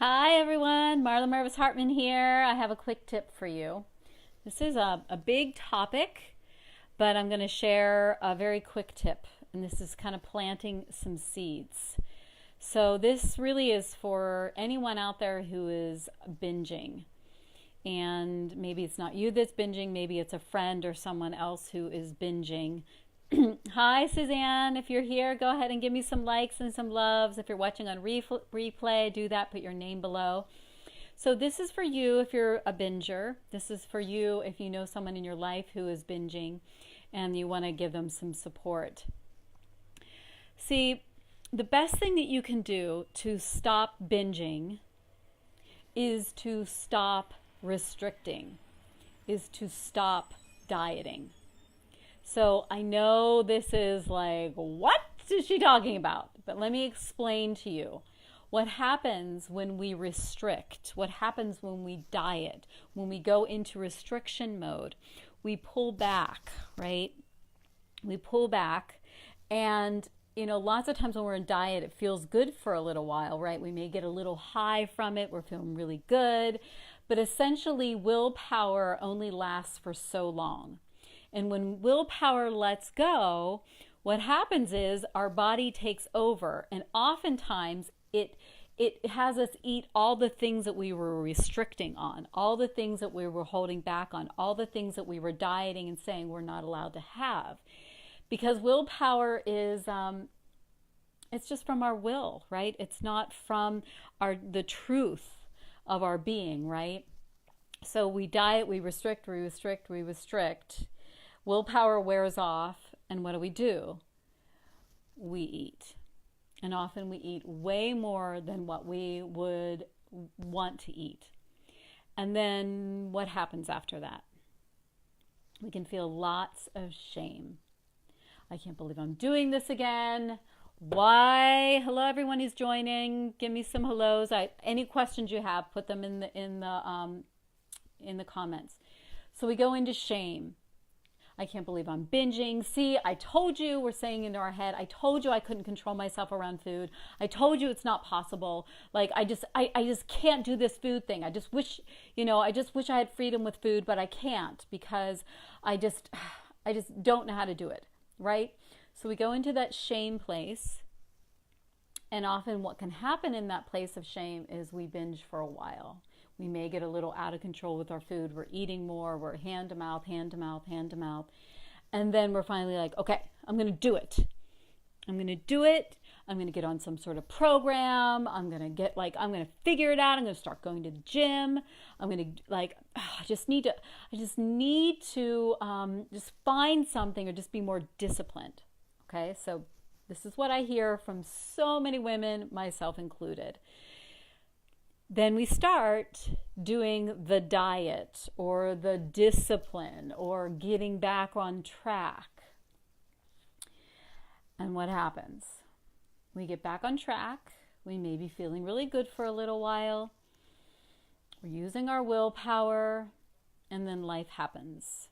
Hi everyone, Marla Mervis-Hartmann here. I have a quick tip for you. This is a big topic, but I'm going to share a very quick tip, and this is kind of planting some seeds. So this really is for anyone out there who is binging. And maybe it's not you that's binging, maybe it's a friend or someone else who is binging. Hi, Suzanne. If you're here, go ahead and give me some likes and some loves. If you're watching on replay, do that. Put your name below. So this is for you if you're a binger. This is for you if you know someone in your life who is binging and you want to give them some support. See, the best thing that you can do to stop binging is to stop restricting, is to stop dieting. So I know this is like, what is she talking about? But let me explain to you. What happens when we restrict? What happens when we diet? When we go into restriction mode, we pull back, right? We pull back, and lots of times when we're in diet, it feels good for a little while, right? We may get a little high from it. We're feeling really good. But essentially, willpower only lasts for so long. And when willpower lets go, what happens is our body takes over. And oftentimes it has us eat all the things that we were restricting on, all the things that we were holding back on, all the things that we were dieting and saying we're not allowed to have. Because willpower is, it's just from our will, right? It's not from the truth of our being, right? So we diet, we restrict, we restrict, we restrict. Willpower wears off, and what do? We eat. And often we eat way more than what we would want to eat. And then what happens after that? We can feel lots of shame. I can't believe I'm doing this again. Why? Hello, everyone who's joining. Give me some hellos. Any questions you have, put them in the comments. So we go into shame. I can't believe I'm binging. See, I told you, we're saying into our head, I told you I couldn't control myself around food. I told you it's not possible. Like, I just can't do this food thing. I just wish I had freedom with food, but I can't because I just don't know how to do it, right? So we go into that shame place. And often what can happen in that place of shame is we binge for a while. We may get a little out of control with our food. We're eating more. We're hand to mouth, hand to mouth, hand to mouth. And then we're finally like, okay, I'm going to do it. I'm going to do it. I'm going to get on some sort of program. I'm going to figure it out. I'm going to start going to the gym. I'm going to I just need to just find something or just be more disciplined. Okay. So this is what I hear from so many women, myself included. Then we start doing the diet or the discipline or getting back on track. And what happens? We get back on track. We may be feeling really good for a little while. We're using our willpower, and then life happens.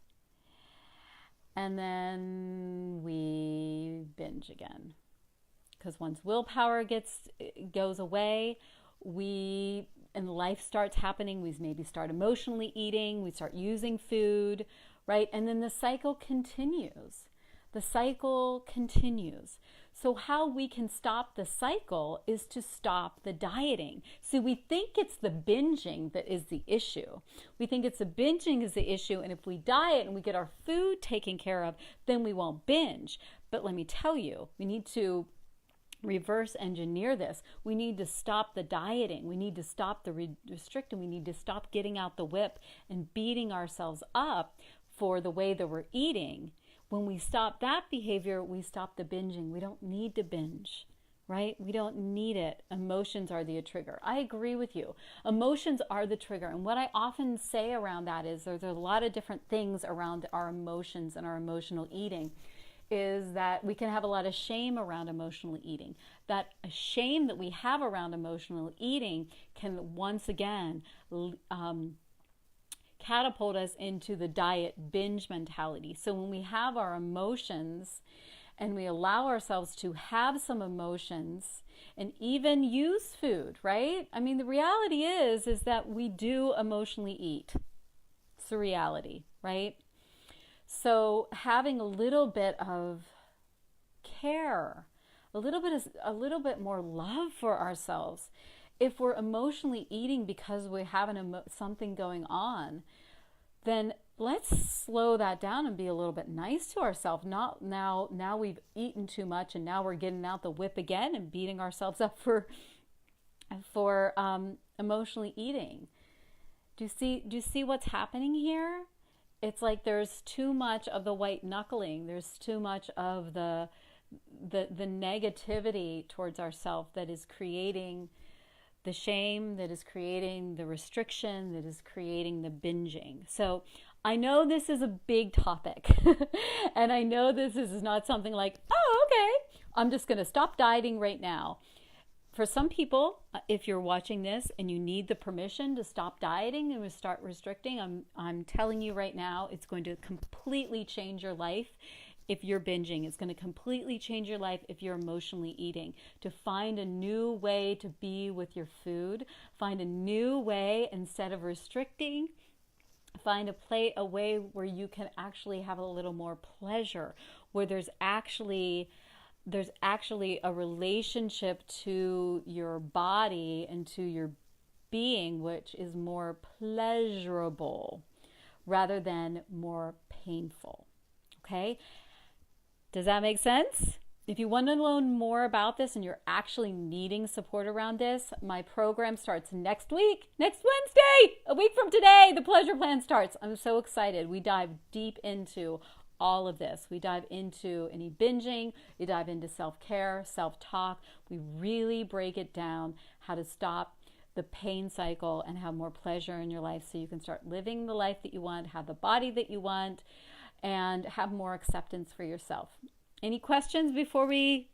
And then we binge again. Because once willpower goes away, and life starts happening, we maybe start emotionally eating, we start using food, right? And then the cycle continues. The cycle continues. So how we can stop the cycle is to stop the dieting. So we think it's the binging that is the issue. We think it's the binging is the issue, and if we diet and we get our food taken care of, then we won't binge. But let me tell you, we need to reverse engineer this. We need to stop the dieting. We need to stop the restricting. We need to stop getting out the whip and beating ourselves up for the way that we're eating. When we stop that behavior, we stop the binging. We don't need to binge, right? We don't need it. Emotions are the trigger. I agree with you. Emotions are the trigger. And what I often say around that is there's a lot of different things around our emotions and our emotional eating. Is that we can have a lot of shame around emotional eating. That shame that we have around emotional eating can once again catapult us into the diet binge mentality. So when we have our emotions and we allow ourselves to have some emotions and even use food, right? I mean, the reality is that we do emotionally eat. It's the reality, right? So having a little bit of care, a little bit more love for ourselves. If we're emotionally eating because we have something going on, then let's slow that down and be a little bit nice to ourselves. Not now we've eaten too much and now we're getting out the whip again and beating ourselves up for emotionally eating. Do you see what's happening here? It's like there's too much of the white knuckling. There's too much of the negativity towards ourselves that is creating the shame, that is creating the restriction, that is creating the binging. So I know this is a big topic and I know this is not something like, oh, okay, I'm just going to stop dieting right now. For some people, if you're watching this and you need the permission to stop dieting and to start restricting, I'm telling you right now, it's going to completely change your life. If you're binging, it's going to completely change your life if you're emotionally eating. To find a new way to be with your food, find a new way instead of restricting, find a way where you can actually have a little more pleasure, where there's actually a relationship to your body and to your being which is more pleasurable rather than more painful. Okay? Does that make sense? If you want to learn more about this and you're actually needing support around this, my program starts next week, next Wednesday, a week from today. The Pleasure Plan starts. I'm so excited. We dive deep into all of this. We dive into any binging, we dive into self-care, self-talk. We really break it down, how to stop the pain cycle and have more pleasure in your life so you can start living the life that you want, have the body that you want, and have more acceptance for yourself. Any questions before we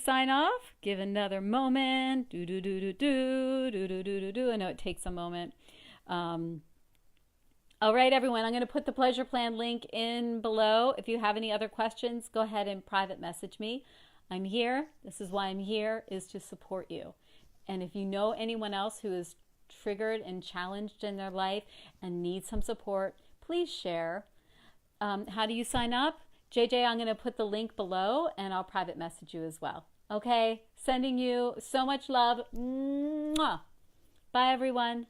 sign off? Give another moment. I know it takes a moment. All right, everyone, I'm going to put the Pleasure Plan link in below. If you have any other questions, go ahead and private message me. I'm here. This is why I'm here, is to support you. And if you know anyone else who is triggered and challenged in their life and needs some support, please share. How do you sign up? JJ, I'm going to put the link below and I'll private message you as well. Okay? Sending you so much love. Mwah. Bye, everyone.